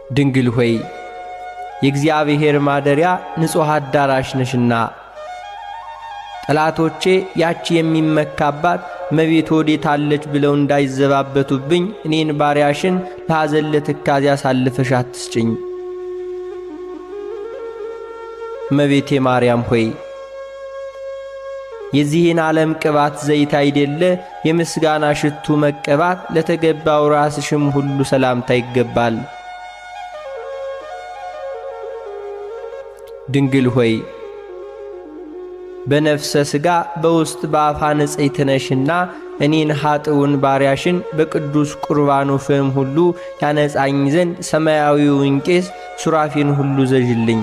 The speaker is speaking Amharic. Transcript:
ድንግል ሆይ የእግዚአብሔር ማደሪያ ንጹሕ አዳራሽ ነሽና ጠላቶቼ ያቺ የሚመካባት እመቤት ወዴት አለች ብለው እንዳይዘባበቱብኝ እኔን ባሪያሽን ለሐዘን ለትካዜ አሳልፈሽ አትስጭኝ። እመቤቴ ማርያም ሆይ የዚህን ዓለም ቅባት ዘይት አይደለ የምስጋና ሽቱ መቀባት ለተገባው ራስሽም ሁሉ ሰላምታ ይገባል። ድንግል ሆይ በነፍሰ ሥጋ በውስጥ በአፋ ንጽሕት ነሽና እኔን ኃጥኡን ባሪያሽን በቅዱስ ቁርባኑ ፍም ሁሉ ያነጻኝ ዘንድ ሰማያዊውን ቄስ ሱራፌን ሁሉ ዘዥልኝ።